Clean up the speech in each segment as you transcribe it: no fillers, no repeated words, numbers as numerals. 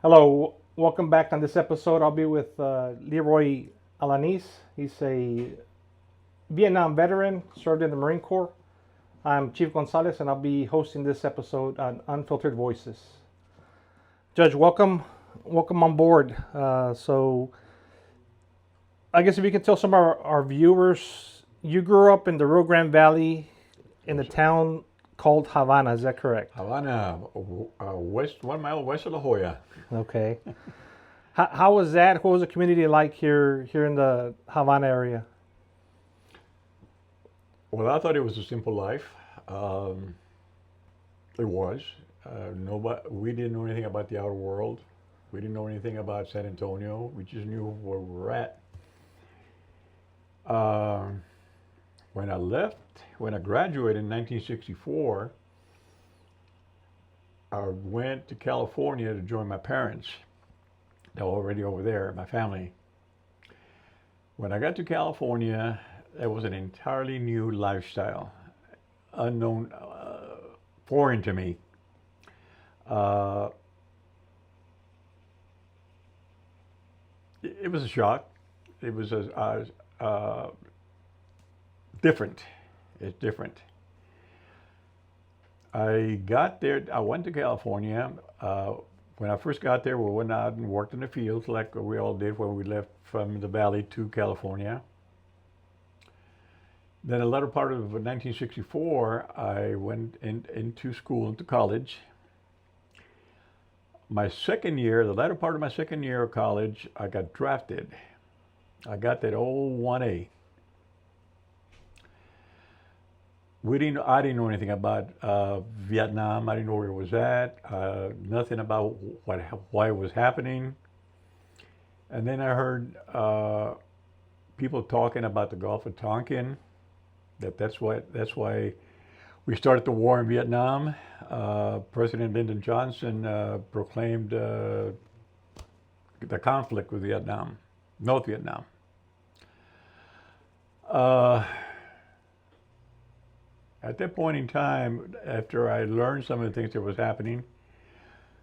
Hello, welcome back. On this episode, I'll be with Leroy Alanis. He's a Vietnam veteran, served in the Marine Corps. I'm Chief Gonzalez, and I'll be hosting this episode on Unfiltered Voices. Judge, welcome on board. I guess if you can tell some of our viewers, you grew up in the Rio Grande Valley in the town called Havana. Is that correct? Havana, west 1 mile west of La Jolla. Okay. How was that? What was the community like here in the Havana area? Well, I thought it was a simple life. Um, it was. Nobody, we didn't know anything about the outer world. We didn't know anything about San Antonio. We just knew where we were at. Um, when I graduated in 1964, I went to California to join my parents. They were already over there, my family. When I got to California, it was an entirely new lifestyle, unknown, foreign to me. Uh, it was a shock. It was different. It's different. I got there. I went to California. When I first got there, we went out and worked in the fields like we all did when we left from the valley to California. Then the latter part of 1964, I went into school, into college. My second year, the latter part of my second year of college, I got drafted. I got that old 1A. I didn't know anything about Vietnam. I didn't know where it was at. Nothing about why it was happening. And then I heard people talking about the Gulf of Tonkin. That's why we started the war in Vietnam. President Lyndon Johnson proclaimed the conflict with Vietnam, North Vietnam. Uh, at that point in time, after I learned some of the things that was happening,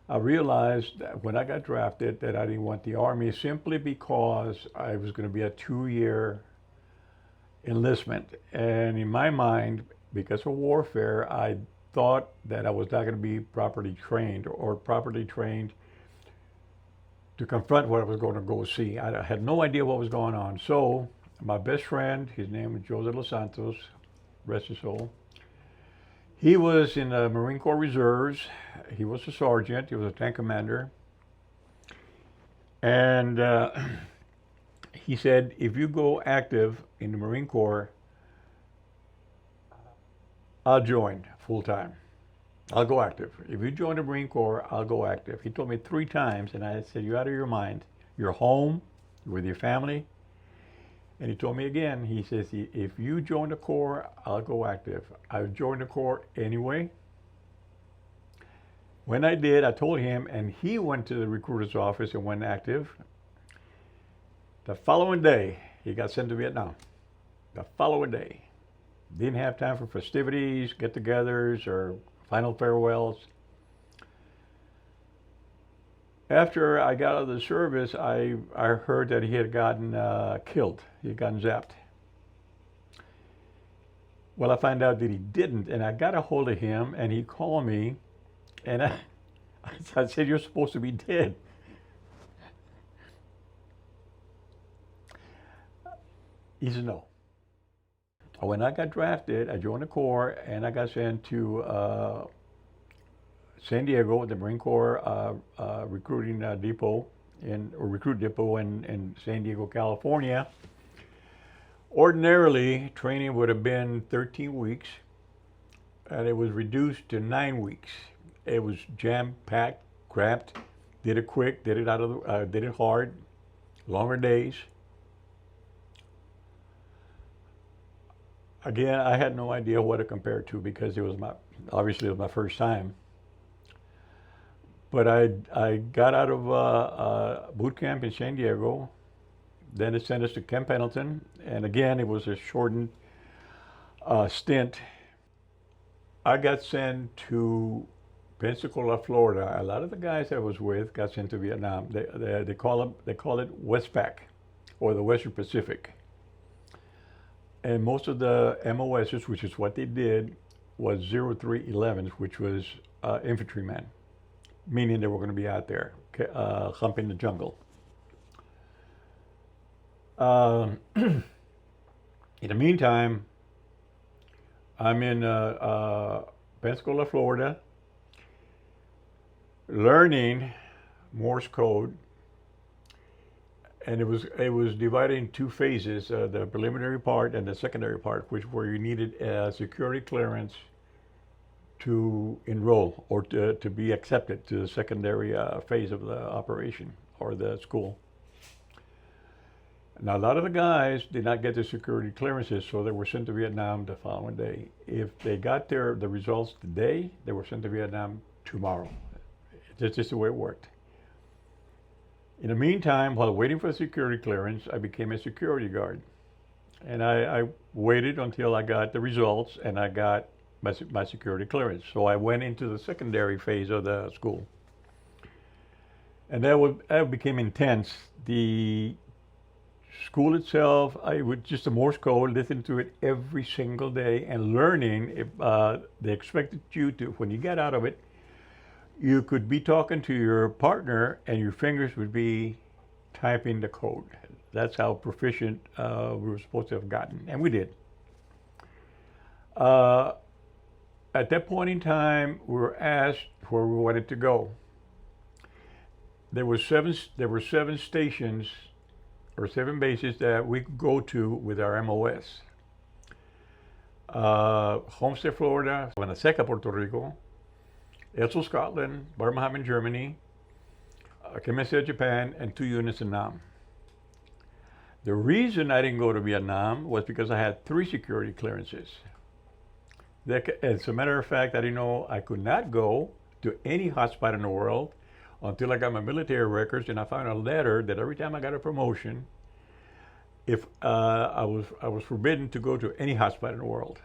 I realized that when I got drafted that I didn't want the Army simply because I was going to be a 2 year enlistment. And in my mind, because of warfare, I thought that I was not going to be properly trained or properly trained to confront what I was going to go see. I had no idea what was going on. So my best friend, his name was Jose Los Santos, rest his soul. He was in the Marine Corps Reserves. He was a sergeant. He was a tank commander. And he said, if you go active in the Marine Corps, I'll join full time. I'll go active. If you join the Marine Corps, I'll go active. He told me 3 times, and I said, you're out of your mind. You're home, you're with your family. And he told me again, he says, if you join the Corps, I'll go active. I joined the Corps anyway. When I did, I told him, and he went to the recruiter's office and went active. The following day, he got sent to Vietnam. The following day. Didn't have time for festivities, get-togethers, or final farewells. After I got out of the service, I heard that he had gotten killed. He had gotten zapped. Well, I found out that he didn't, and I got a hold of him, and he called me, and I said, you're supposed to be dead. He said, no. When I got drafted, I joined the Corps, and I got sent to San Diego, the Marine Corps recruiting depot, recruit depot in San Diego, California. Ordinarily, training would have been 13 weeks, and it was reduced to 9 weeks. It was jam-packed, cramped. Did it quick, did it hard, longer days. Again, I had no idea what to compare to because obviously it was my first time. But I got out of boot camp in San Diego. Then it sent us to Camp Pendleton, and again it was a shortened stint. I got sent to Pensacola, Florida. A lot of the guys I was with got sent to Vietnam. They call it Westpac, or the Western Pacific. And most of the MOSs, which is what they did, was 0311s, which was infantrymen, meaning they were going to be out there humping the jungle. In the meantime, I'm in Pensacola, Florida, learning Morse code, and it was divided in two phases: the preliminary part and the secondary part, which where you needed a security clearance to enroll or to be accepted to the secondary phase of the operation or the school. Now, a lot of the guys did not get their security clearances, so they were sent to Vietnam the following day. If they got the results today, they were sent to Vietnam tomorrow. That's just the way it worked. In the meantime, while waiting for the security clearance, I became a security guard. And I waited until I got the results and I got my security clearance. So I went into the secondary phase of the school. And that became intense. The school itself, I would just the Morse code, listen to it every single day and learning. If they expected you to, when you got out of it, you could be talking to your partner and your fingers would be typing the code. That's how proficient we were supposed to have gotten, and we did. At that point in time, we were asked where we wanted to go. There were seven stations or 7 bases that we could go to with our MOS. Homestead, Florida, Seca, Puerto Rico, Edsel, Scotland, Birmingham, Germany, Kemesia, Japan, and 2 units in Nam. The reason I didn't go to Vietnam was because I had 3 security clearances. As a matter of fact, I didn't know I could not go to any hotspot in the world until I got my military records, and I found a letter that every time I got a promotion, if I was forbidden to go to any hotspot in the world.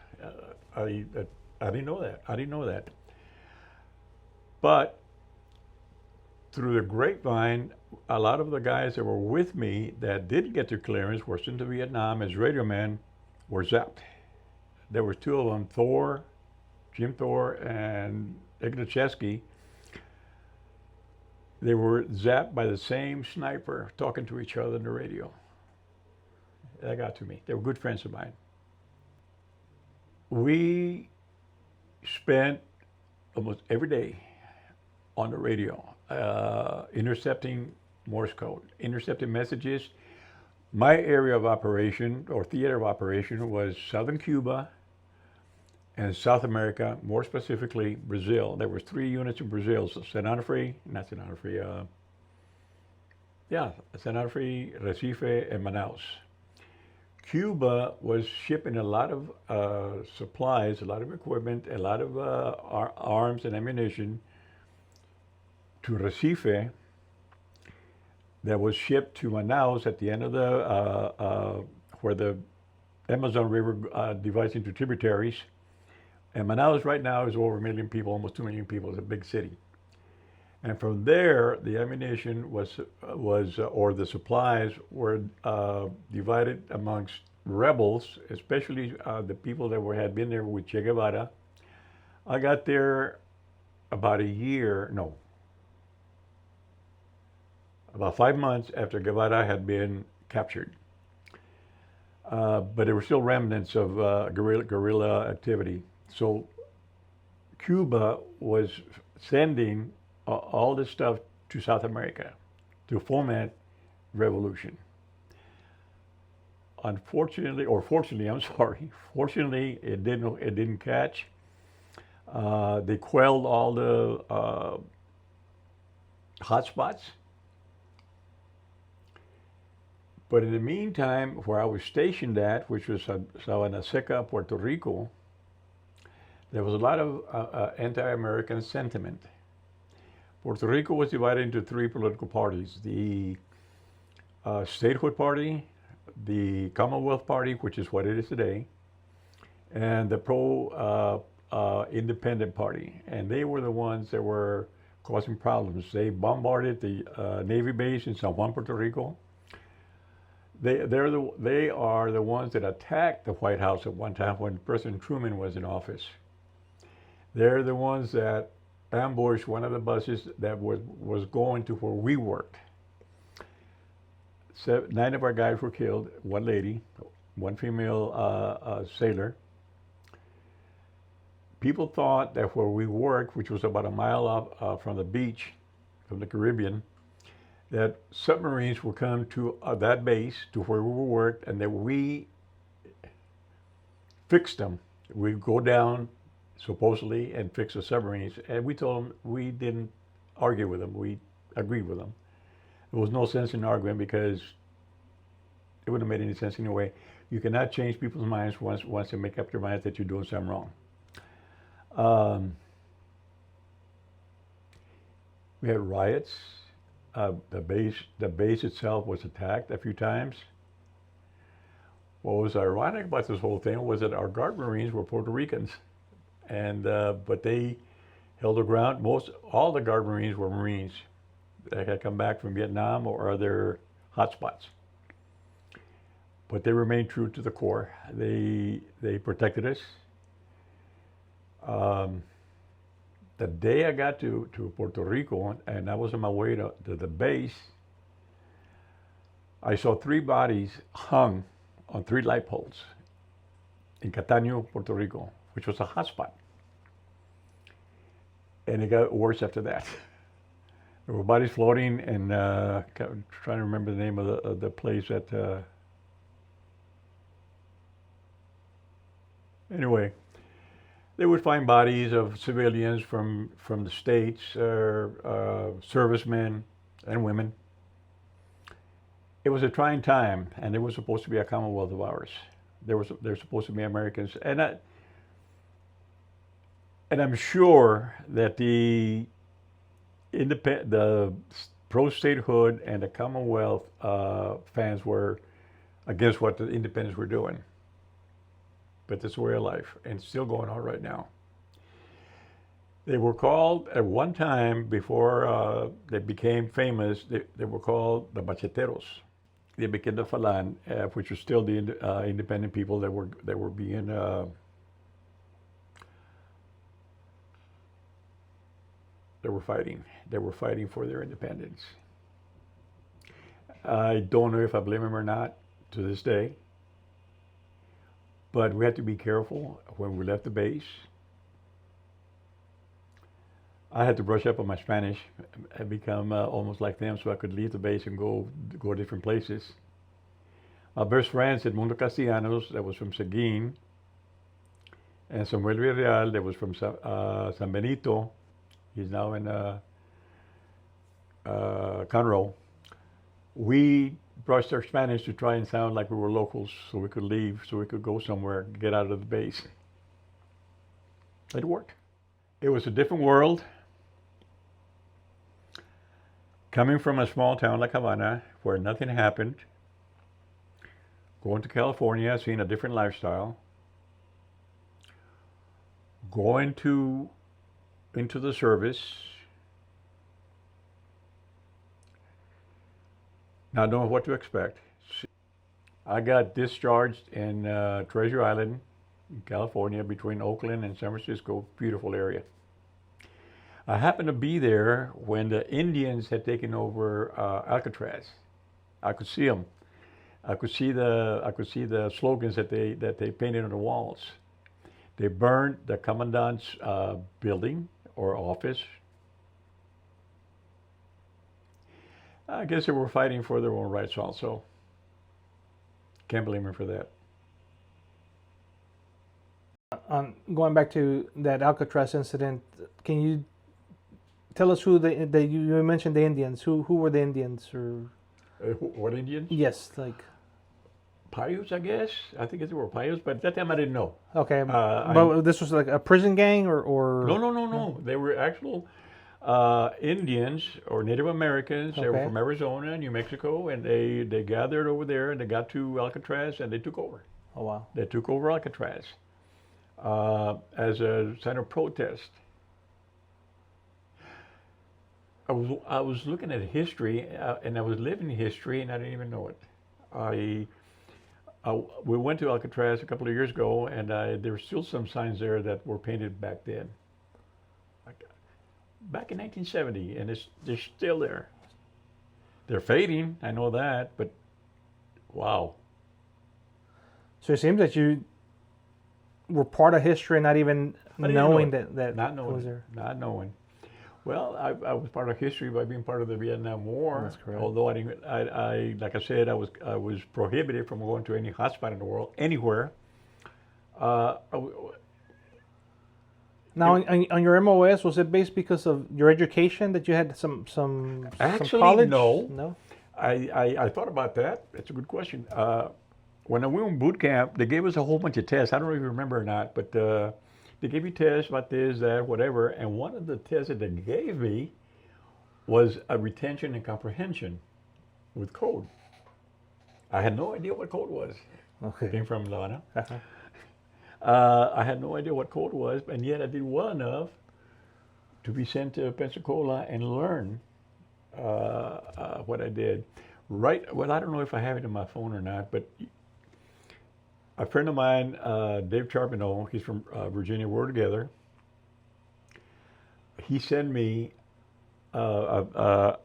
I didn't know that. I didn't know that. But through the grapevine, a lot of the guys that were with me that didn't get their clearance were sent to Vietnam as radio men were zapped. There were 2 of them, Jim Thor and Ignachevsky. They were zapped by the same sniper talking to each other on the radio. That got to me. They were good friends of mine. We spent almost every day on the radio, intercepting Morse code, intercepting messages. My area of operation or theater of operation was southern Cuba and South America, more specifically Brazil. There were 3 units in Brazil, so San Onofre, Recife, and Manaus. Cuba was shipping a lot of supplies, a lot of equipment, a lot of arms and ammunition to Recife that was shipped to Manaus at the end of the, where the Amazon River divides into tributaries. And Manaus right now is over 1 million people, almost 2 million people. It's a big city. And from there, the ammunition or the supplies were divided amongst rebels, especially the people that had been there with Che Guevara. I got there about about 5 months after Guevara had been captured. But there were still remnants of guerrilla activity. So Cuba was sending all this stuff to South America to foment revolution. Unfortunately, or fortunately, I'm sorry. Fortunately, it didn't catch. They quelled all the hotspots. But in the meantime, where I was stationed at, which was Sabana Seca, Puerto Rico, there was a lot of anti-American sentiment. Puerto Rico was divided into 3 political parties: the Statehood Party, the Commonwealth Party, which is what it is today, and the independent party, and they were the ones that were causing problems. They bombarded the Navy base in San Juan, Puerto Rico. They are the ones that attacked the White House at one time when President Truman was in office. They're the ones that ambushed one of the buses that was going to where we worked. 9 of our guys were killed, 1 lady, 1 female sailor. People thought that where we worked, which was about a mile up from the beach, from the Caribbean, that submarines would come to that base, to where we worked, and that we fixed them. We'd go down, supposedly, and fix the submarines. And we told them we didn't argue with them. We agreed with them. There was no sense in arguing because it wouldn't have made any sense anyway. You cannot change people's minds once they make up their minds that you're doing something wrong. We had riots. The base itself was attacked a few times. What was ironic about this whole thing was that our guard Marines were Puerto Ricans, and but they held their ground. All the guard Marines were Marines that had come back from Vietnam or other hotspots. But they remained true to the core. They protected us. The day I got to Puerto Rico and I was on my way to the base, I saw 3 bodies hung on 3 light poles in Cataño, Puerto Rico, which was a hotspot. And it got worse after that. There were bodies floating, and trying to remember the name of the place that. Anyway, they would find bodies of civilians from the States, servicemen and women. It was a trying time, and it was supposed to be a Commonwealth of ours. They're supposed to be Americans, and I'm sure that the pro-statehood and the Commonwealth fans were against what the independents were doing. But that's the way of life, and it's still going on right now. They were called, at one time before they became famous, they were called the Bacheteros. They became the Falan, which was still the independent people that were being they were fighting. They were fighting for their independence. I don't know if I blame them or not to this day. But we had to be careful when we left the base. I had to brush up on my Spanish and become almost like them so I could leave the base and go different places. My best friends at Mundo Castellanos, that was from Seguin, and Samuel Villarreal, that was from San Benito. He's now in Conroe. We brushed our Spanish to try and sound like we were locals so we could leave, so we could go somewhere, get out of the base. It worked. It was a different world. Coming from a small town like Havana, where nothing happened, going to California, seeing a different lifestyle, going into the service, not knowing what to expect. I got discharged in Treasure Island, California, between Oakland and San Francisco. Beautiful area. I happened to be there when the Indians had taken over Alcatraz. I could see them. I could see the slogans that they painted on the walls. They burned the commandant's building or office. I guess they were fighting for their own rights also. Can't blame them for that. Going back to that Alcatraz incident, can you tell us who you mentioned the Indians? Who were the Indians? Or what Indians? yes, like Paiutes, I guess. I think they were Paiutes, but at that time I didn't know. okay, but this was like a prison gang or No. They were actual Indians or Native Americans. They were from Arizona and New Mexico, and they gathered over there and they got to Alcatraz and they took over. Oh wow! They took over Alcatraz. as a sign of protest. I was looking at history, and I was living history, and I didn't even know it. I, we went to Alcatraz a couple of years ago, and there were still some signs there that were painted back then, like back in 1970, and they're still there. They're fading, I know that, but wow. So it seems that you were part of history, not even I didn't know knowing it. that Not it knowing was it. there. Not knowing. Well, I was part of history by being part of the Vietnam War. That's correct. Although I didn't, I like I said, I was prohibited from going to any hotspot in the world, anywhere. Uh, I w- Now, it- on your MOS, was it based because of your education that you had some Actually, college? no. No. I thought about that. That's a good question. When I went in boot camp, they gave us a whole bunch of tests. I don't know if you remember or not, but they gave you tests about this, that, whatever. And one of the tests that they gave me was a retention and comprehension with code. I had no idea what code was. I Okay. came from Lana. Uh-huh. I had no idea what code was, and yet I did well enough to be sent to Pensacola and learn what I did. Right. Well, I don't know if I have it in my phone or not, but a friend of mine, Dave Charbonneau, he's from Virginia. We're together. He sent me a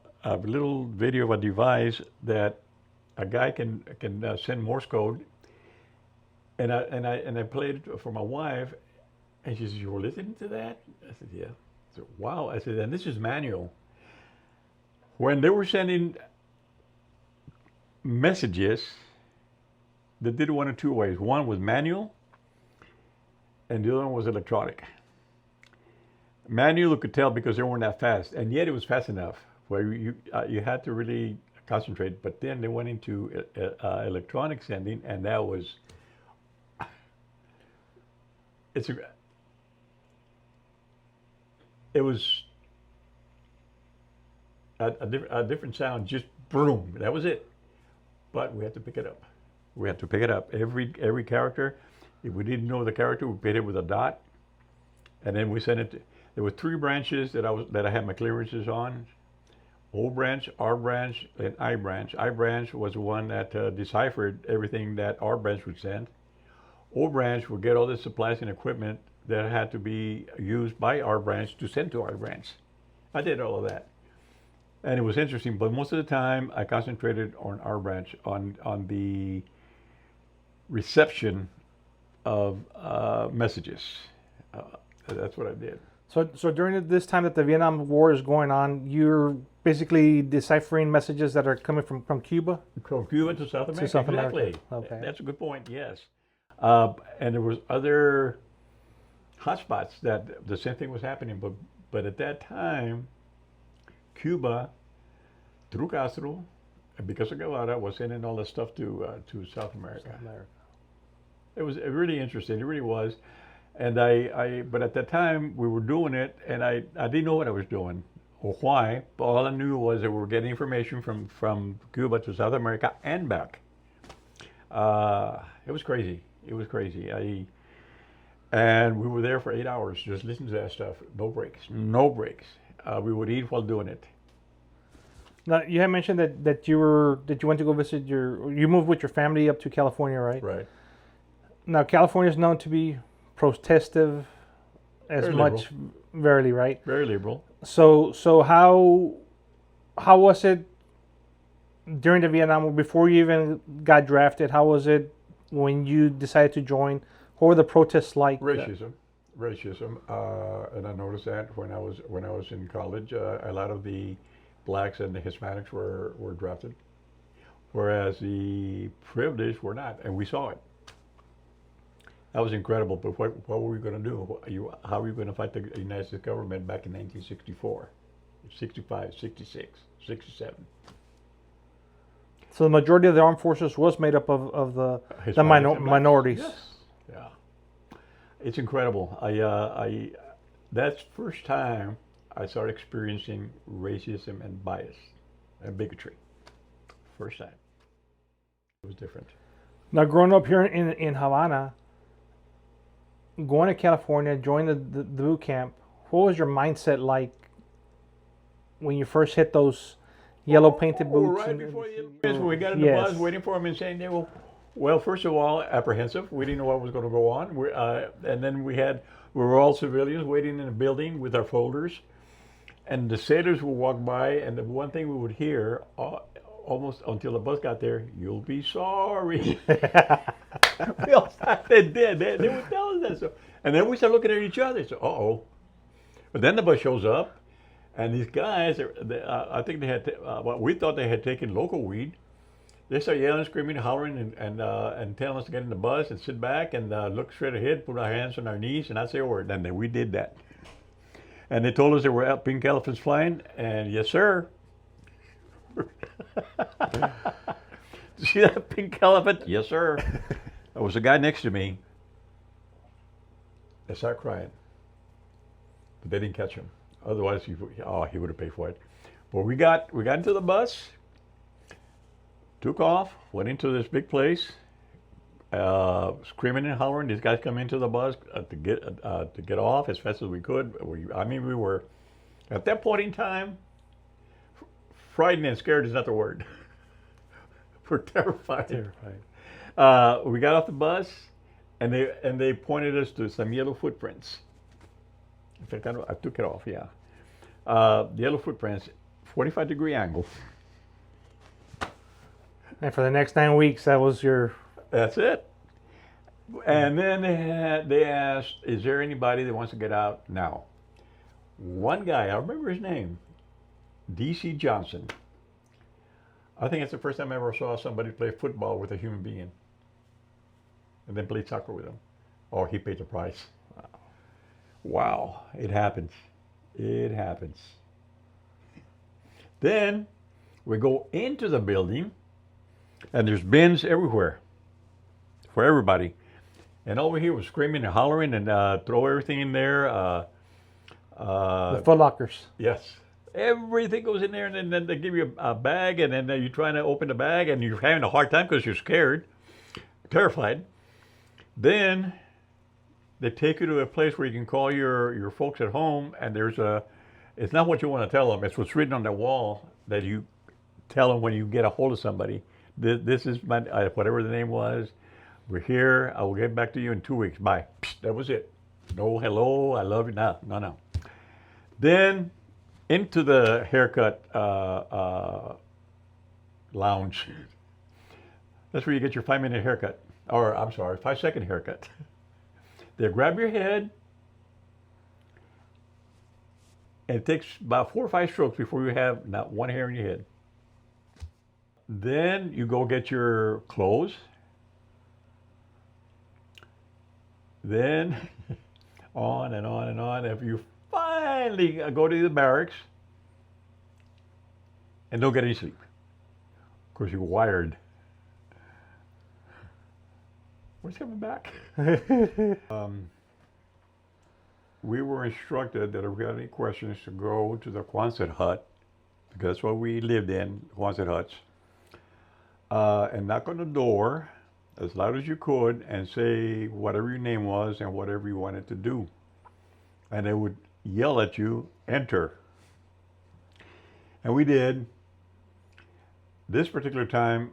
little video of a device that a guy can send Morse code, and I played it for my wife, and she says, "You were listening to that?" I said, "Yeah." I said, "Wow." I said, "And this is manual." When they were sending messages, they did it one of two ways. One was manual, and the other one was electronic. Manual, you could tell because they weren't that fast, and yet it was fast enough where you had to really concentrate. But then they went into electronic sending, and that was it's a, it was a different sound. Just boom, that was it. But we had to pick it up. We had to pick it up. Every character. If we didn't know the character, we paid it with a dot, and then we sent it. There were three branches that I had my clearances on: O branch, R branch, and I branch. I branch was the one that deciphered everything that R branch would send. O branch would get all the supplies and equipment that had to be used by R branch to send to I branch. I did all of that, and it was interesting. But most of the time, I concentrated on R branch on the reception of messages. That's what I did. So during this time that the Vietnam War is going on, you're basically deciphering messages that are coming from Cuba From Cuba to South America. to South America. Exactly. Okay. That's a good point. Yes. And there was other hotspots that the same thing was happening, but at that time, Cuba, through Castro, and because of Guevara, was sending all this stuff to South America. South America. It was really interesting. It really was. And but at that time we were doing it, and I didn't know what I was doing or why. But all I knew was that we were getting information from Cuba to South America and back. It was crazy. It was crazy. And we were there for 8 hours just listening to that stuff. No breaks. No breaks. We would eat while doing it. Now you had mentioned that you went to go visit you moved with your family up to California, right? Right. Now California is known to be protestive as Very much, very, right? Very liberal. So how was it during the Vietnam War before you even got drafted? How was it when you decided to join? What were the protests like? Racism, and I noticed that when I was in college, a lot of the blacks and the Hispanics were drafted, whereas the privileged were not, and we saw it. That was incredible. But what were we going to do? How were we going to fight the United States government back in 1964, 65, 66, 67? So the majority of the armed forces was made up of the Hispanics and blacks. minorities. Yes. Yeah. It's incredible. That's the first time I started experiencing racism and bias and bigotry. First time. It was different. Now, growing up here in Havana, going to California, joining the boot camp, what was your mindset like when you first hit those yellow painted boots? Right before the when we got in the Yes. bus waiting for him in San Diego. Well, first of all, apprehensive. We didn't know what was going to go on. And then we were all civilians waiting in a building with our folders. And the sailors would walk by, and the one thing we would hear almost until the bus got there, "You'll be sorry." We all they did. They would tell us that. So, and then we started looking at each other. So, uh-oh. But then the bus shows up, and these guys, I think they had, well, we thought they had taken local weed. They start yelling, screaming, hollering, and telling us to get in the bus and sit back and look straight ahead, put our hands on our knees, and not say a word. And then we did that. And they told us there were pink elephants flying, and yes, sir. See that pink elephant? Yes, sir. There was a guy next to me. They started crying, but they didn't catch him. Otherwise, he would have paid for it. But we got into the bus, took off, went into this big place, screaming and hollering. These guys come into the bus to get off as fast as we could. We were at that point in time. Frightened and scared is not the word. We're terrified. We got off the bus, and they pointed us to some yellow footprints. In fact, I took it off. Yeah, the yellow footprints, 45-degree angle. And for the next 9 weeks, that was your. That's it. And then they asked, "Is there anybody that wants to get out now?" One guy, I remember his name, D.C. Johnson. I think it's the first time I ever saw somebody play football with a human being, and then play soccer with him. Oh, he paid the price. Wow, it happens. It happens. Then we go into the building, and there's bins everywhere for everybody. And over here was screaming and hollering and throw everything in there. The Foot Lockers. Yes. Everything goes in there, and then they give you a bag, and then you're trying to open the bag, and you're having a hard time because you're scared, terrified. Then they take you to a place where you can call your folks at home, and it's not what you want to tell them, it's what's written on the wall that you tell them when you get a hold of somebody. This is my, whatever the name was, we're here, I will get back to you in 2 weeks, bye. That was it. No hello, I love you, no. Then into the haircut lounge. That's where you get your 5-minute haircut. Or, I'm sorry, 5-second haircut. They grab your head, and it takes about 4 or 5 strokes before you have not one hair in your head. Then you go get your clothes. Then on and on and on. If you finally go to the barracks and don't get any sleep, of course you're wired. Where's coming back? We were instructed that if we had any questions to go to the Quonset hut, because that's what we lived in, Quonset huts, and knock on the door as loud as you could and say whatever your name was and whatever you wanted to do. And they would yell at you, enter. And we did. This particular time,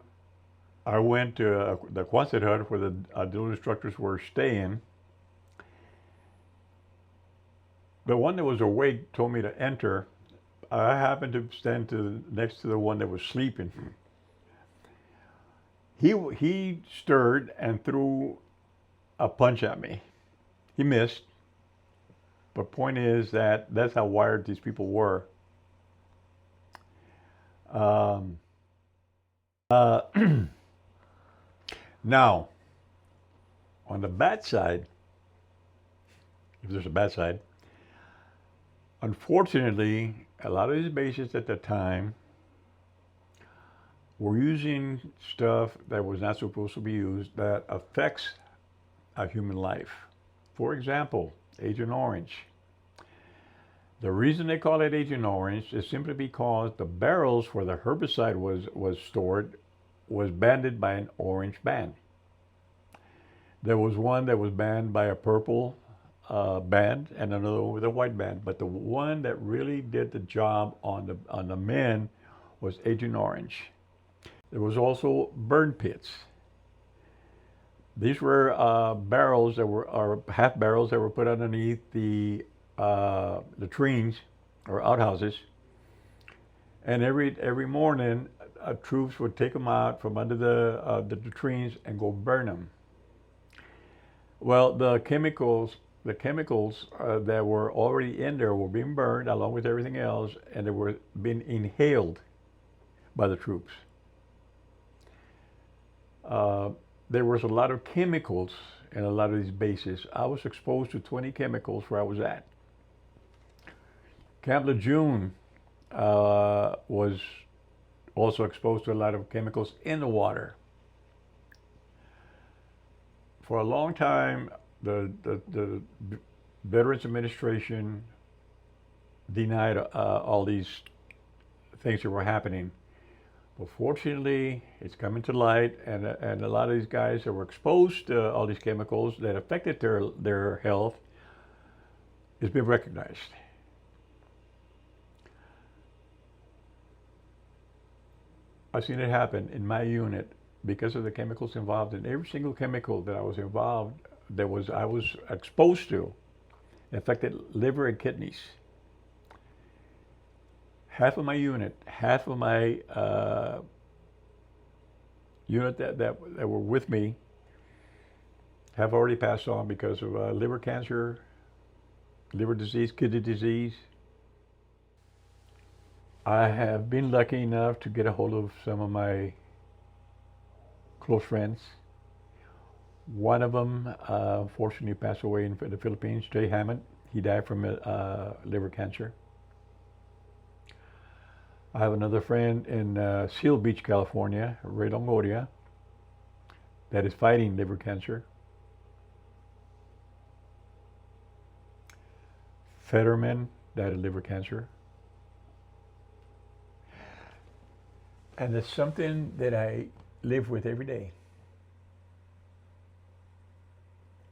I went to the Quonset hut where the drill instructors were staying. The one that was awake told me to enter. I happened to stand next to the one that was sleeping. He stirred and threw a punch at me. He missed. But point is that's how wired these people were. Now, on the bad side, if there's a bad side, unfortunately, a lot of these bases at the time were using stuff that was not supposed to be used that affects a human life. For example, Agent Orange. The reason they call it Agent Orange is simply because the barrels where the herbicide was stored was banded by an orange band. There was one that was banned by a purple band and another one with a white band. But the one that really did the job on the men was Agent Orange. There was also burn pits. These were barrels that were, or half barrels that were put underneath the latrines or outhouses, and every morning troops would take them out from under the latrines and go burn them. Well, the chemicals that were already in there were being burned along with everything else, and they were being inhaled by the troops. There was a lot of chemicals in a lot of these bases. I was exposed to 20 chemicals where I was at. Camp Lejeune was also exposed to a lot of chemicals in the water. For a long time, the Veterans Administration denied all these things that were happening. But fortunately, it's coming to light, and a lot of these guys that were exposed to all these chemicals that affected their health is being recognized. I've seen it happen in my unit because of the chemicals involved. In every single chemical that I was involved, I was exposed to, affected liver and kidneys. Half of my unit that were with me have already passed on because of liver cancer, liver disease, kidney disease. I have been lucky enough to get a hold of some of my close friends. One of them, unfortunately, passed away in the Philippines, Jay Hammond. He died from liver cancer. I have another friend in Seal Beach, California, Ray Longoria, that is fighting liver cancer. Fetterman died of liver cancer. And it's something that I live with every day.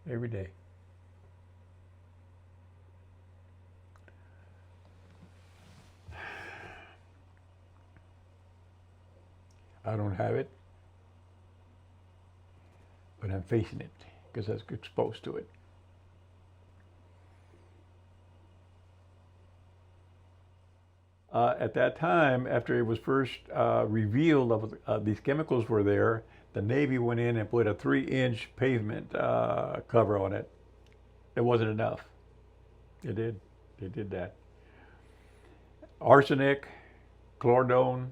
Every day. I don't have it, but I'm facing it because I was exposed to it. At that time, after it was first revealed that these chemicals were there, the Navy went in and put a 3-inch pavement cover on it. It wasn't enough. They did that. Arsenic, chloridone.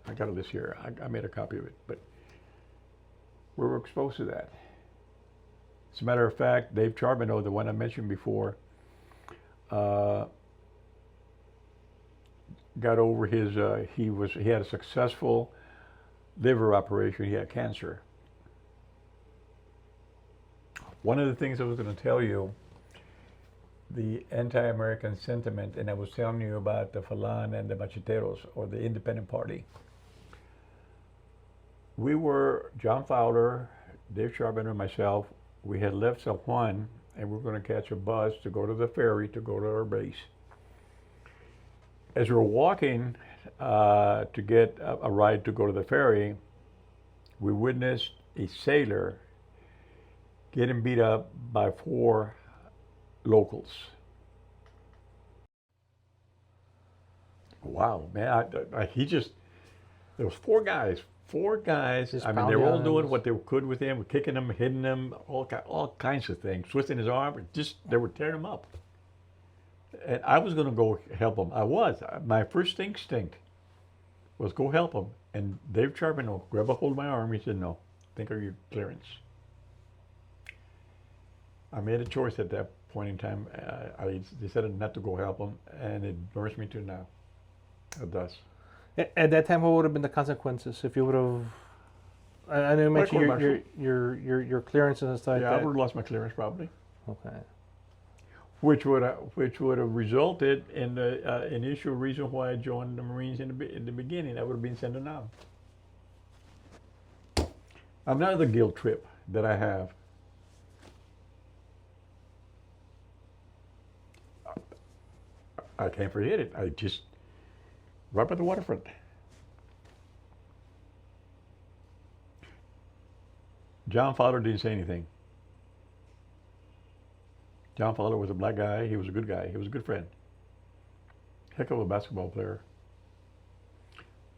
I got a list here. I made a copy of it, but we were exposed to that. As a matter of fact, Dave Charbonneau, the one I mentioned before, got over his. He had a successful liver operation. He had cancer. One of the things I was going to tell you, the anti-American sentiment, and I was telling you about the Falan and the Macheteros, or the Independent Party. We were, John Fowler, Dave Charbonneau, and myself, we had left San Juan, and we were going to catch a bus to go to the ferry to go to our base. As we were walking to get a ride to go to the ferry, we witnessed a sailor getting beat up by 4 locals. Wow, man! There was 4 guys. 4 guys. Just I mean, they were all pounding on doing him. what they could with him, kicking him, hitting him, all kinds of things, twisting his arm. They were tearing him up. And I was going to go help him. My first instinct was go help him. And Dave Charbonneau grabbed a hold of my arm. He said, "No, think of your clearance." I made a choice at that point in time. I decided not to go help him, and it burns me to now. It does. At that time, what would have been the consequences if you would have? I know you mentioned your clearances and stuff like Yeah, I that. would have lost my clearance probably, Okay. which would have resulted in the initial reason why I joined the Marines in the beginning. I would have been sent down. Another guilt trip that I have. I can't forget it. I just right by the waterfront. John Fowler didn't say anything. John Fowler was a black guy. He was a good guy. He was a good friend. Heck of a basketball player.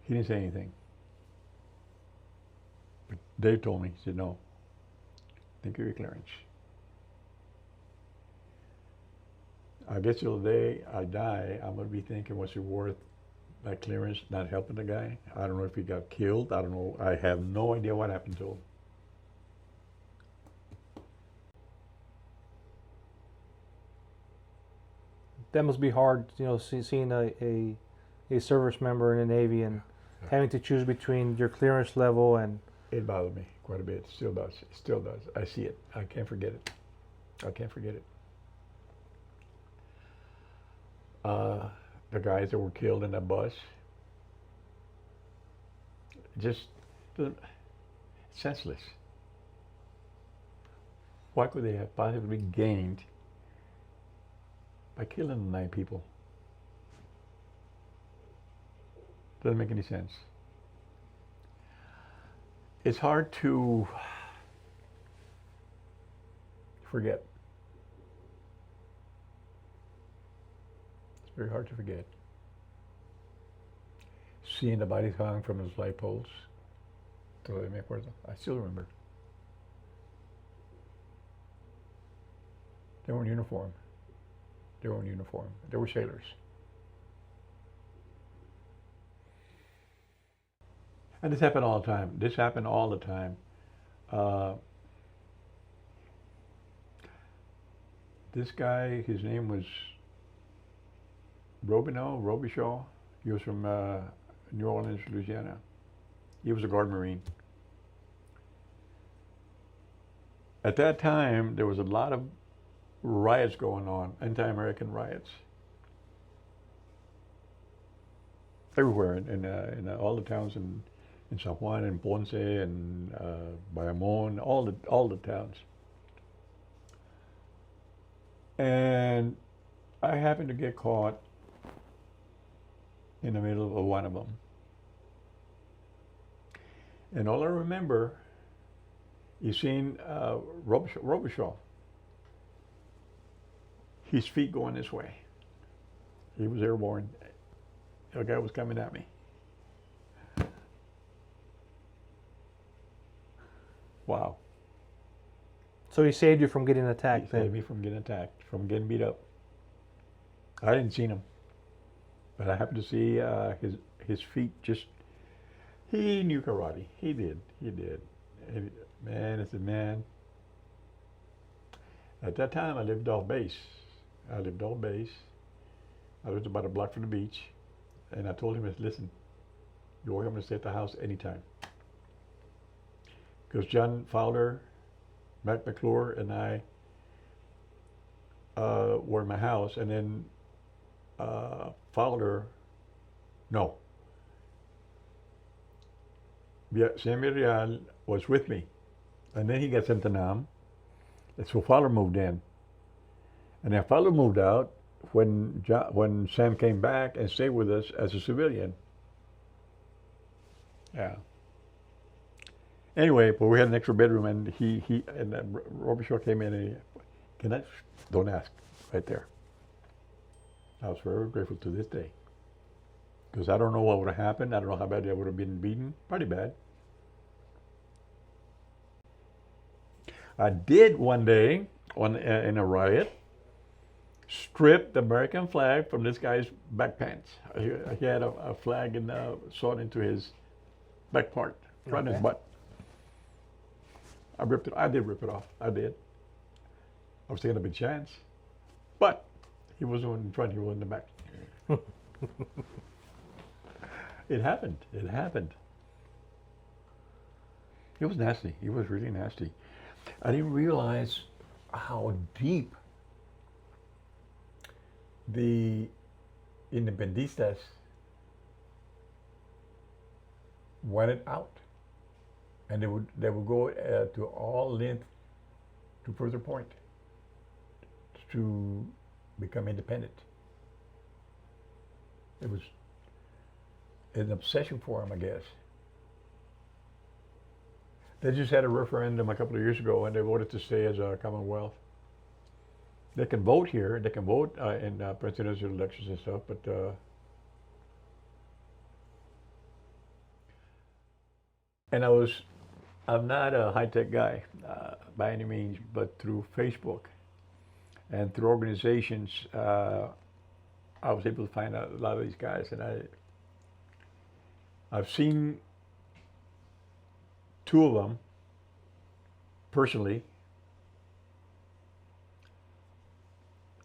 He didn't say anything. But Dave told me, he said, no, thank you for your clearance. I guess till the day I die, I'm going to be thinking, what's it worth, that clearance, not helping the guy? I don't know if he got killed. I don't know. I have no idea what happened to him. That must be hard, seeing a service member in the Navy and having to choose between your clearance level and. It bothered me quite a bit. It still does. It still does. I see it. I can't forget it. I can't forget it. The guys that were killed in that bus, just senseless. What could they have possibly gained by killing 9 people? Doesn't make any sense. It's hard to forget. It's very hard to forget. Seeing the bodies hung from his light poles. Todavía me acuerdo. I still remember. They were in uniform. They were in uniform. They were sailors. And this happened all the time. This happened all the time. This guy, his name was Robichaud. He was from New Orleans, Louisiana. He was a guard marine. At that time, there was a lot of riots going on, anti-American riots. Everywhere in all the towns in San Juan and Ponce and Bayamon, all the towns. And I happened to get caught in the middle of one of them. And all I remember is seeing Robichaud, his feet going this way. He was airborne. The guy was coming at me. Wow. So he saved you from getting attacked. He saved me from getting attacked, from getting beat up. I didn't see him, but I happened to see his feet just. He knew karate. He did. And man, I said, man. At that time, I lived off base. I lived about a block from the beach, and I told him, listen, you're welcome to stay at the house anytime. Because John Fowler, Mac McClure, and I were in my house, and then Sam Villarreal was with me, and then he got sent to Nam, and so Fowler moved in, and then Fowler moved out when Sam came back and stayed with us as a civilian. Yeah. Anyway, but we had an extra bedroom, and Robichaud came in, and don't ask, right there. I was very grateful to this day, because I don't know what would have happened. I don't know how bad I would have been beaten. Pretty bad. I did one day in a riot strip the American flag from this guy's back pants. He had a flag sewn into his back part, right in his butt. I ripped it. I did rip it off. I did. I was taking a big chance, but he wasn't in front. He was in the back. It happened. It was nasty. It was really nasty. I didn't realize how deep the independistas wanted out. and they would go to all length to further point to become independent. It was an obsession for them, I guess. They just had a referendum a couple of years ago, and they voted to stay as a Commonwealth. They can vote here. They can vote in presidential elections and stuff, but and I'm not a high-tech guy by any means, but through Facebook and through organizations, I was able to find out a lot of these guys, and I've seen two of them personally.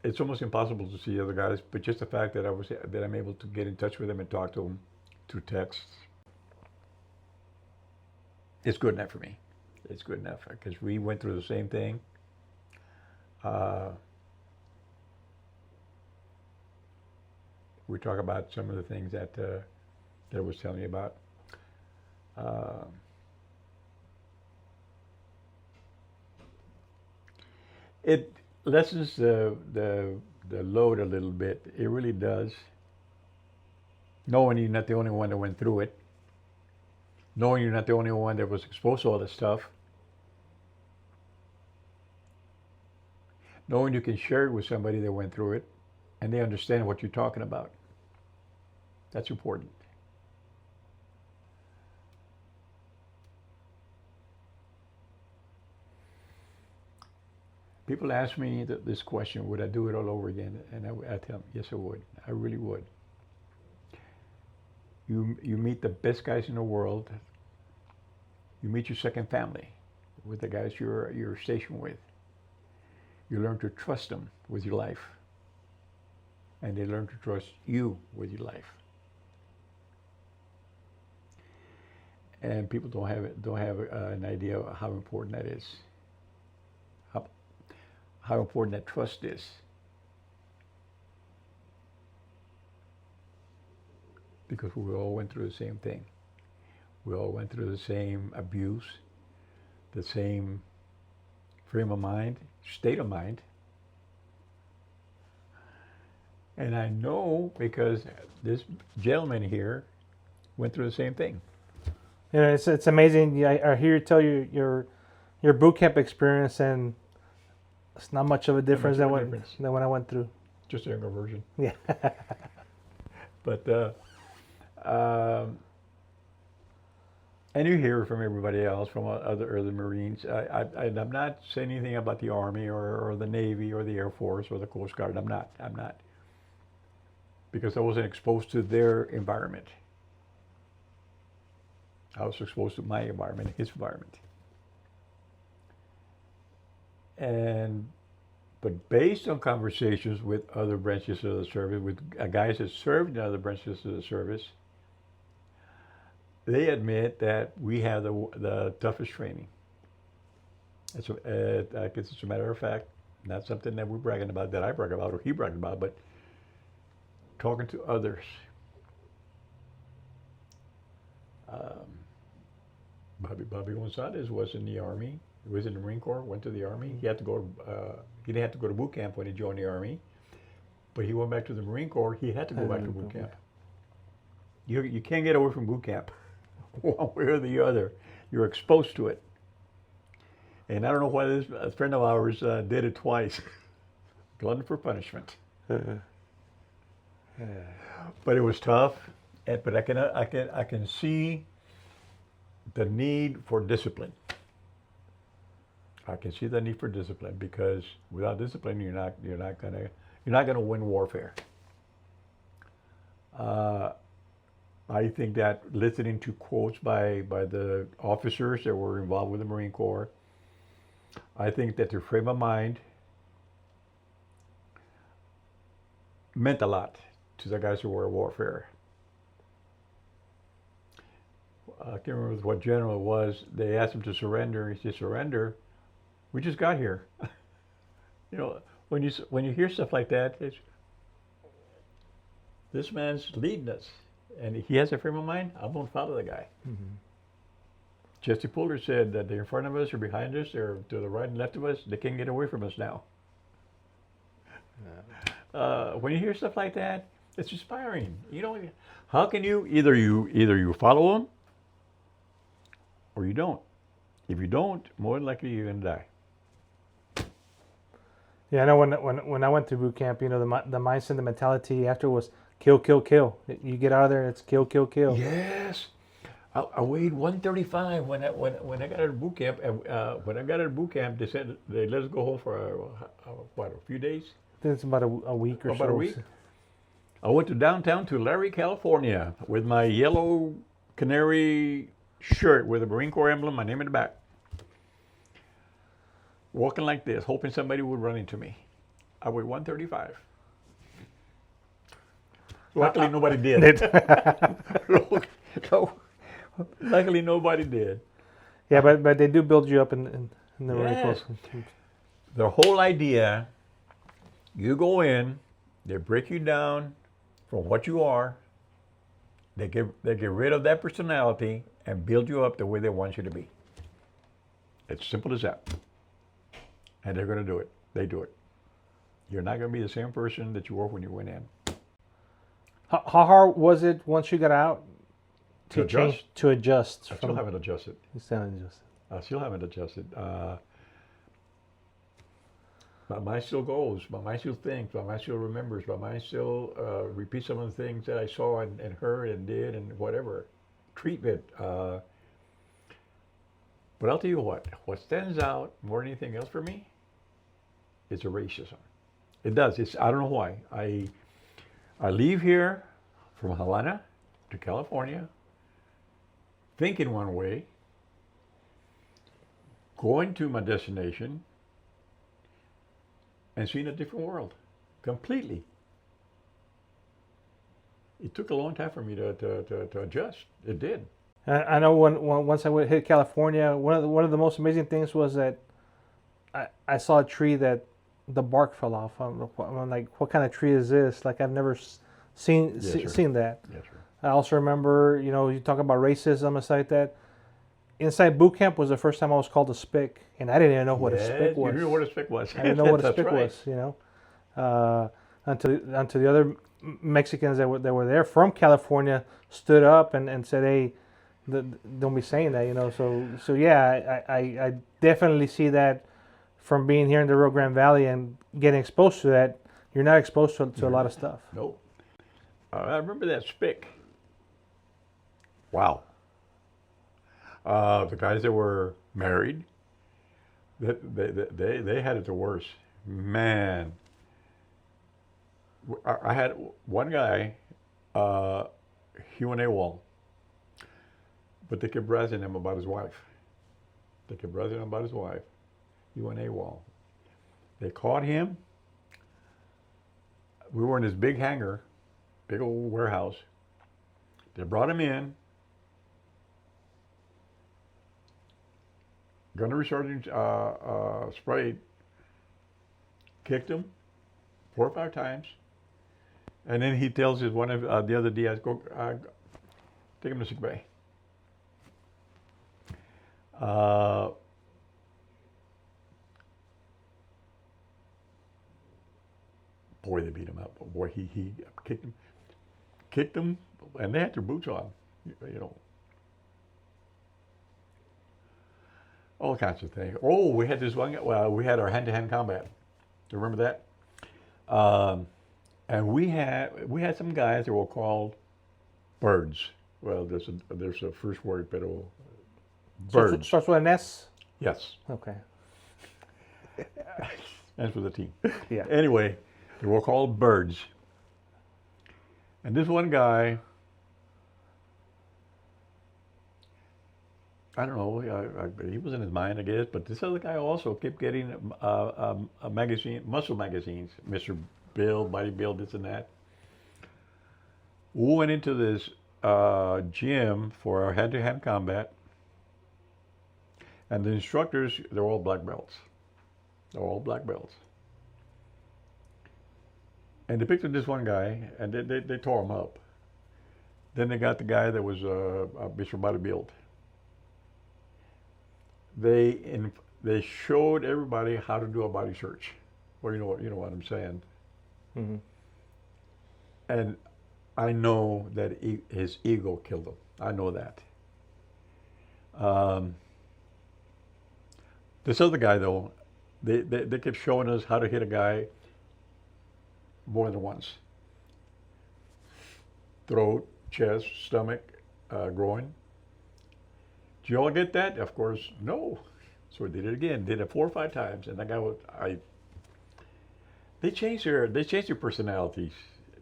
It's almost impossible to see other guys, but just the fact that I'm able to get in touch with them and talk to them through texts, it's good enough for me. It's good enough because we went through the same thing. We talk about some of the things that I was telling you about. It lessens the load a little bit. It really does. Knowing you're not the only one that went through it. Knowing you're not the only one that was exposed to all this stuff. Knowing you can share it with somebody that went through it and they understand what you're talking about. That's important. People ask me this question, would I do it all over again? And I tell them, yes, I would. I really would. You meet the best guys in the world. You meet your second family with the guys you're stationed with. You learn to trust them with your life. And they learn to trust you with your life. And people don't have an idea of how important that is. How important that trust is. Because we all went through the same thing. We all went through the same abuse, the same frame of mind, state of mind. And I know because this gentleman here went through the same thing. You know, it's amazing. I hear you tell your boot camp experience, and it's not much of a difference than when I went through. Just a younger version. Yeah. But and you hear from everybody else, from other Marines. I'm not saying anything about the Army or the Navy or the Air Force or the Coast Guard. I'm not. Because I wasn't exposed to their environment. I was exposed to my environment, his environment. But based on conversations with other branches of the service, with guys that served in other branches of the service, they admit that we have the toughest training. I guess it's a matter of fact, not something that we're bragging about, that I brag about or he bragged about, but talking to others. Bobby Gonzalez was in the Army. He was in the Marine Corps, went to the Army. He had to go. He didn't have to go to boot camp when he joined the Army, but he went back to the Marine Corps. He had to go back to boot camp. You can't get away from boot camp, one way or the other. You're exposed to it. And I don't know why a friend of ours did it twice. Glutton for punishment. But it was tough. But I can see the need for discipline. I can see the need for discipline because without discipline, you're not gonna win warfare. I think that listening to quotes by the officers that were involved with the Marine Corps, I think that their frame of mind meant a lot to the guys who were in warfare. I can't remember what general it was. They asked him to surrender. He said, "Surrender? We just got here." You know, when you hear stuff like that, this man's leading us, and he has a frame of mind. I'm gonna follow the guy. Mm-hmm. Jesse Puller said that they're in front of us or behind us or to the right and left of us. They can't get away from us now. When you hear stuff like that, it's inspiring. You know, how can you follow them or you don't. If you don't, more than likely you're gonna die. Yeah, I know when I went to boot camp, you know, the mindset, the mentality after was kill, kill, kill. You get out of there, and it's kill, kill, kill. Yes. I weighed 135 when I got out of boot camp. And when I got out of boot camp, they said they let us go home for a few days. I think it's about a week or so. About a week. I went to downtown to Larry, California, with my yellow canary shirt with a Marine Corps emblem, my name in the back. Walking like this, hoping somebody would run into me. I weighed 135. Luckily, nobody did. So, luckily, nobody did. Yeah, but they do build you up in the Marine Corps. The whole idea, you go in, they break you down from what you are. They get rid of that personality and build you up the way they want you to be. It's simple as that. And they're going to do it. They do it. You're not going to be the same person that you were when you went in. How hard was it once you got out To adjust? To adjust? I still haven't adjusted. You still haven't adjusted. I still haven't adjusted. My mind still goes. My mind still thinks. My mind still remembers. My mind still repeats some of the things that I saw and heard and did and whatever. Treatment. But I'll tell you what stands out more than anything else for me is the racism. It does. I don't know why. I leave here from Havana to California thinking one way, going to my destination and seeing a different world completely. It took a long time for me to adjust. It did. I know once I hit California, one of the most amazing things was that I saw a tree that the bark fell off. I'm like, what kind of tree is this? Like, I've never seen that. Yes, sir. I also remember, you know, you talk about racism and stuff like that. Inside boot camp was the first time I was called a spick, and I didn't even know what a spick was. You didn't know what a spick was. I didn't know what a spick was, you know. Until the other Mexicans that were there from California stood up and said, hey, don't be saying that, you know. So yeah, I definitely see that from being here in the Rio Grande Valley and getting exposed to that. You're not exposed to a lot of stuff. Nope. I remember that spick. Wow. The guys that were married, they had it the worst. Man. I had one guy, he went AWOL, but they kept razzing him about his wife. He went AWOL. They caught him. We were in this big hangar, big old warehouse. They brought him in. Gunnery sergeant sprayed, kicked him 4 or 5 times, and then he tells his one of the other DIs, go take him to sick bay. Boy, they beat him up. Boy, he kicked him, and they had their boots on, you know. All kinds of things. Oh, we had this one. Well, we had our hand-to-hand combat. Do you remember that? And we had some guys that were called birds. Well, there's a first word, but birds. Starts with an S? Yes. Okay. That's with a T. Yeah. Anyway, they were called birds. And this one guy, I don't know, he was in his mind, I guess, but this other guy also kept getting a magazine, muscle magazines, Mr. Bill, Body Bill, this and that. We went into this gym for our hand-to-hand combat, and the instructors, they're all black belts. And they picked up this one guy, and they tore him up. Then they got the guy that was Mr. Body Build. they showed everybody how to do a body search. Well, you know what I'm saying. Mm-hmm. And I know that his ego killed him. I know that. Um, this other guy, though, they kept showing us how to hit a guy more than once. Throat, chest, stomach, groin. Did you all get that? Of course, no. So we did it again. Did it 4 or 5 times, and that guy was. They changed their personalities.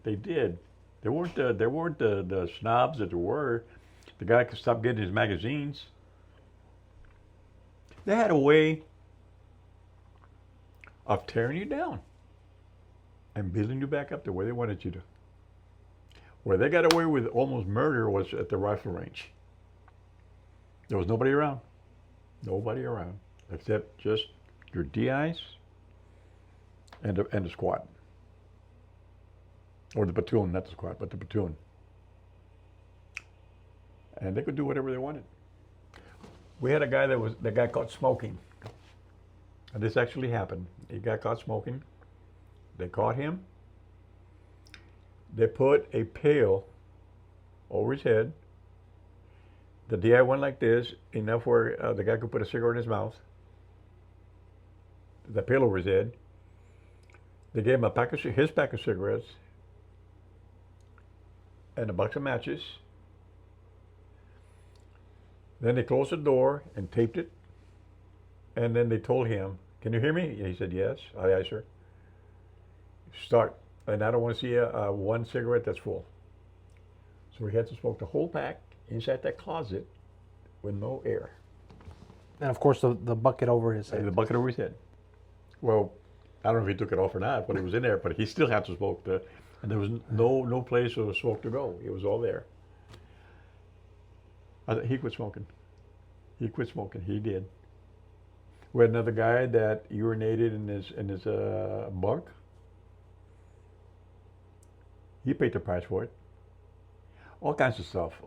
They did. They weren't the snobs that there were. The guy could stop getting his magazines. They had a way of tearing you down and building you back up the way they wanted you to. Where they got away with almost murder was at the rifle range. There was nobody around. Nobody around. Except just your DIs and the squad. Or the platoon, not the squad, but the platoon. And they could do whatever they wanted. We had a guy that got caught smoking. And this actually happened. He got caught smoking. They caught him. They put a pail over his head. The DI went like this, enough where the guy could put a cigarette in his mouth. The pail over his head. They gave him his pack of cigarettes and a box of matches. Then they closed the door and taped it. And then they told him, "Can you hear me?" He said, "Yes." "Aye, aye, sir." "Start. And I don't want to see one cigarette that's full." So he had to smoke the whole pack inside that closet with no air. And of course, the bucket over his head. The bucket over his head. Well, I don't know if he took it off or not, but it was in there. But he still had to smoke and there was no place for the smoke to go. It was all there. He quit smoking. He quit smoking. He did. We had another guy that urinated in his bunk. He paid the price for it. All kinds of stuff.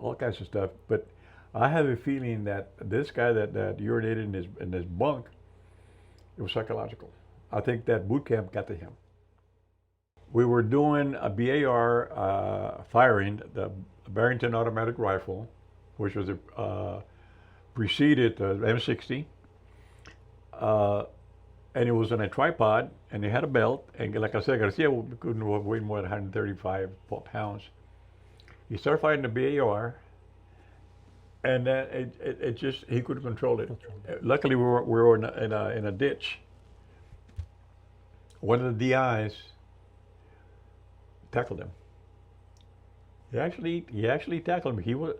But I have a feeling that this guy that urinated in his bunk, it was psychological. I think that boot camp got to him. We were doing a BAR firing, the Barrington automatic rifle, which was preceded the M60. And it was on a tripod, and it had a belt. And like I said, Garcia couldn't weigh more than 135 pounds. He started fighting the BAR, and then it just, he couldn't control it. Luckily, we were in a ditch. One of the DIs tackled him. He actually tackled him. He was,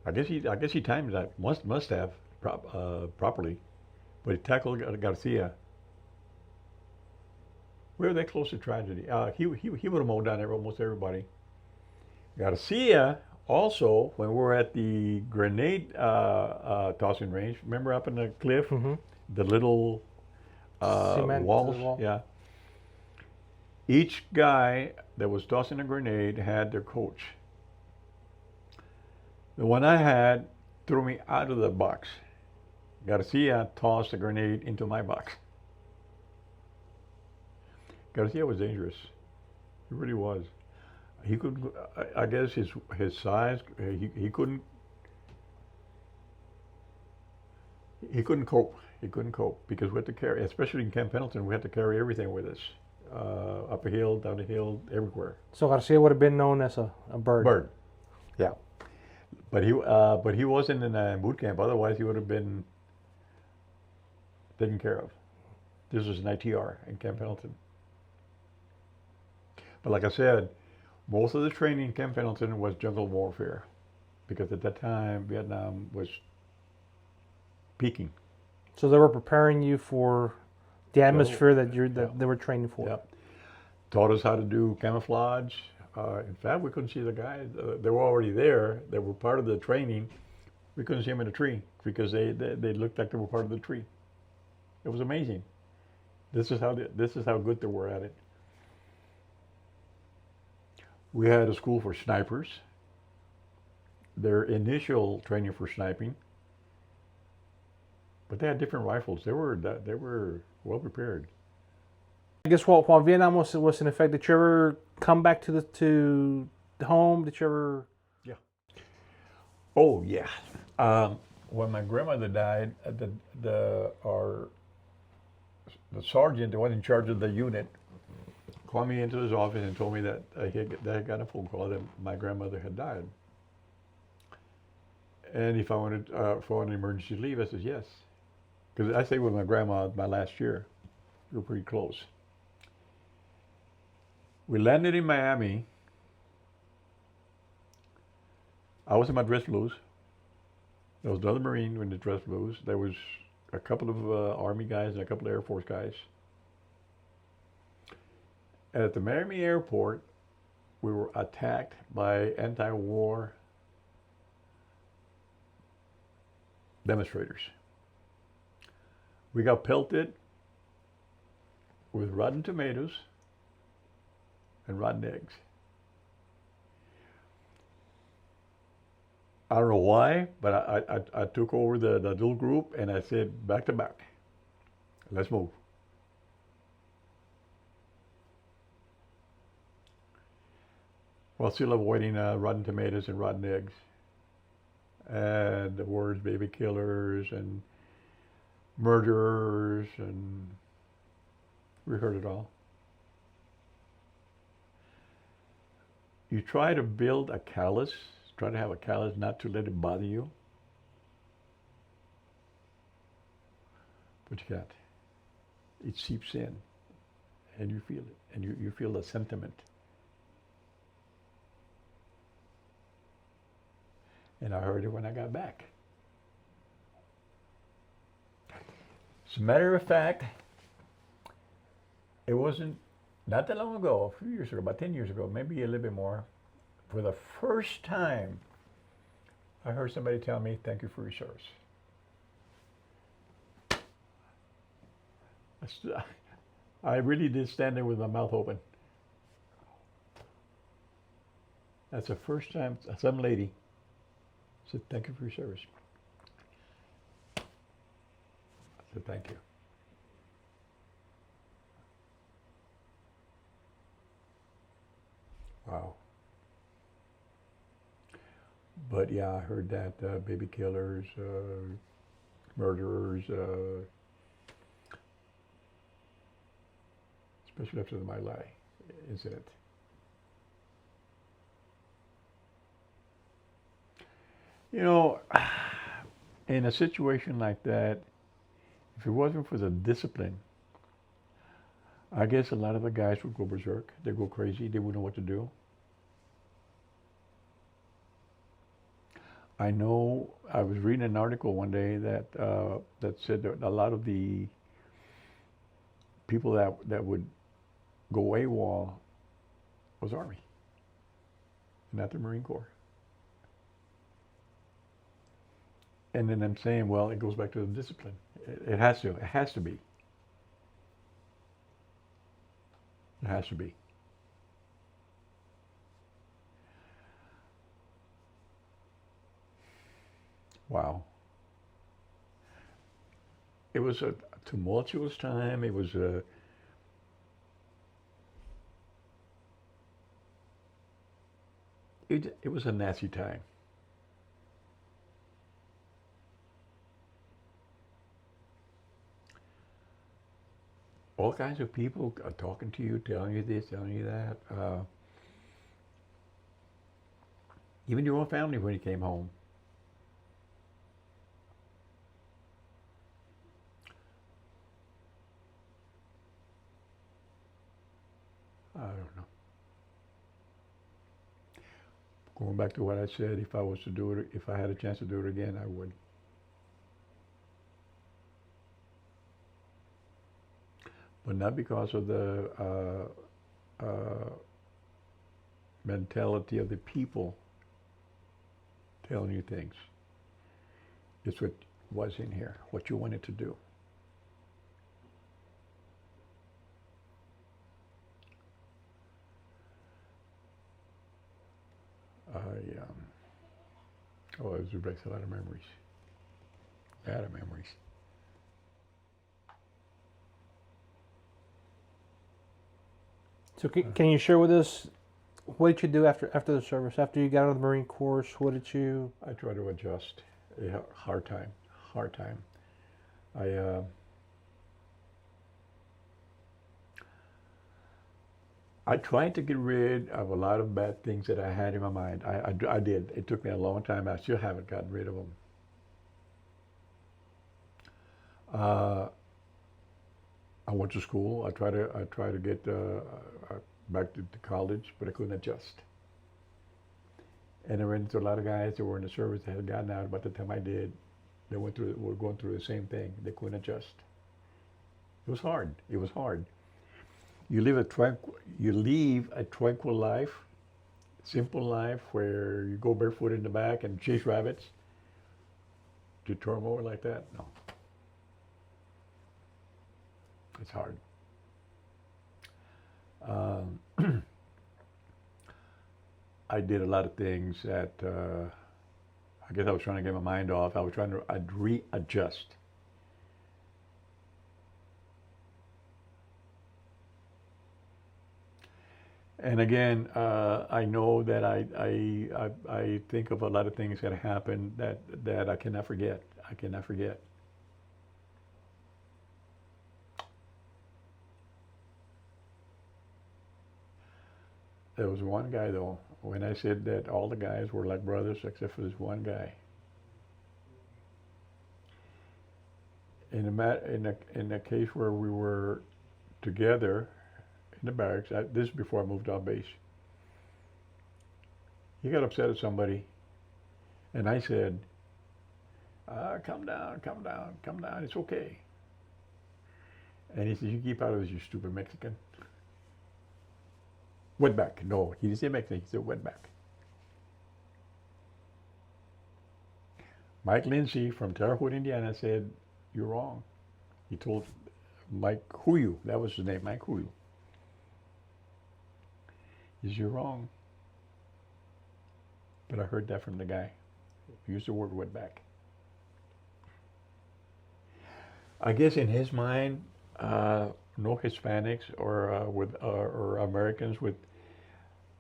I guess he timed that. Must have properly, but he tackled Garcia. We were that close to tragedy. He would have mowed down almost everybody. Garcia also, when we were at the grenade tossing range, remember up in the cliff, the little walls? Wall. Yeah. Each guy that was tossing a grenade had their coach. The one I had threw me out of the box. Garcia tossed a grenade into my box. Garcia was dangerous. He really was. He could, I guess his size, he couldn't cope. He couldn't cope because we had to carry, especially in Camp Pendleton, we had to carry everything with us. Up a hill, down a hill, everywhere. So Garcia would have been known as a bird. Bird. Yeah. But he wasn't in a boot camp. Otherwise, he would have been taken care of. This was an ITR in Camp Pendleton. But like I said, most of the training in Camp Pendleton was jungle warfare, because at that time Vietnam was peaking. So they were preparing you for the atmosphere that they were training for. Yep. Taught us how to do camouflage. In fact, we couldn't see the guys. They were already there. They were part of the training. We couldn't see them in a tree because they looked like they were part of the tree. It was amazing. This is how good they were at it. We had a school for snipers. Their initial training for sniping But they had different rifles. They were well prepared. I guess while Vietnam was in effect, did you ever come back to the home? Did you ever? Yeah. Oh yeah. Um, when my grandmother died, the sergeant, the one in charge of the unit, called me into his office and told me that they had got a phone call that my grandmother had died, and if I wanted for an emergency leave, I said yes, because I stayed with my grandma my last year. We were pretty close. We landed in Miami. I was in my dress blues. There was another Marine in the dress blues. There was a couple of Army guys and a couple of Air Force guys. And at the Miami airport, we were attacked by anti-war demonstrators. We got pelted with rotten tomatoes and rotten eggs. I don't know why, but I took over the little group and I said, back to back, let's move. Well, still avoiding rotten tomatoes and rotten eggs. And the words baby killers and murderers, and we heard it all. You try to build a callus, try to have a callus not to let it bother you, but you can't. It seeps in, and you feel it, and you feel the sentiment. And I heard it when I got back. As a matter of fact, it wasn't not that long ago, a few years ago, about 10 years ago, maybe a little bit more. For the first time, I heard somebody tell me, thank you for your service. I really did stand there with my mouth open. That's the first time some lady said, thank you for your service. I said, thank you. Wow. But yeah, I heard that baby killers, murderers, especially after the My Lai incident. You know, in a situation like that, if it wasn't for the discipline, I guess a lot of the guys would go berserk. They'd go crazy. They wouldn't know what to do. I know I was reading an article one day that said that a lot of the people that would go AWOL was Army, not the Marine Corps. And then I'm saying, well, it goes back to the discipline. It has to. It has to be. It has to be. Wow. It was a tumultuous time. It was a nasty time. All kinds of people are talking to you, telling you this, telling you that. Even your own family when you came home. I don't know. Going back to what I said, if I was to do it, if I had a chance to do it again, I would. But not because of the mentality of the people telling you things. It's what was in here, what you wanted to do. I, oh, it brings a lot of memories. A lot of memories. So can you share with us what did you do after the service? After you got out of the Marine Corps, what did you? I try to adjust. Yeah, hard time, hard time. I I tried to get rid of a lot of bad things that I had in my mind. I did. It took me a long time. I still haven't gotten rid of them. Uh, I went to school. I tried to get back to college, but I couldn't adjust. And I ran into a lot of guys that were in the service that had gotten out about the time I did. They were going through the same thing. They couldn't adjust. It was hard. It was hard. You leave a tranquil life, simple life where you go barefoot in the back and chase rabbits, to turmoil like that. No, it's hard. I did a lot of things that I guess I was trying to get my mind off. I was trying to readjust. And again, I know that I think of a lot of things that happened that I cannot forget. I cannot forget. There was one guy though, when I said that all the guys were like brothers except for this one guy. In a case where we were together in the barracks, this is before I moved off base. He got upset at somebody, and I said, "Calm down, calm down, calm down. It's okay." And he said, "You keep out of this, you stupid Mexican." Wetback. No, he didn't say Mexican. He said wetback. Mike Lindsay from Terre Haute, Indiana, said, "You're wrong." He told Mike Huyu, that was his name, Mike Huyu. He said, "You're wrong." But I heard that from the guy. He used the word wetback. I guess in his mind, no Hispanics or Americans with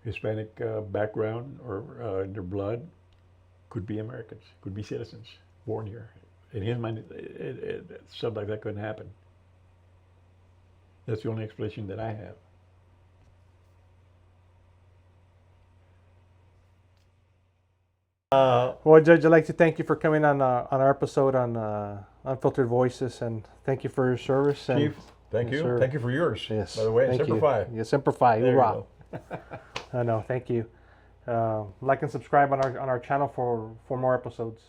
Hispanic background or in their blood could be Americans, could be citizens born here. In his mind, stuff like that couldn't happen. That's the only explanation that I have. Well, Judge, I'd like to thank you for coming on our episode on Unfiltered Voices, and thank you for your service. And Chief, thank you. sir. Thank you for yours. Yes, By the way, thank Semper you. Fi. Yes, Semper Fi. There you Hoorah. go. No, thank you. Like and subscribe on our channel for more episodes.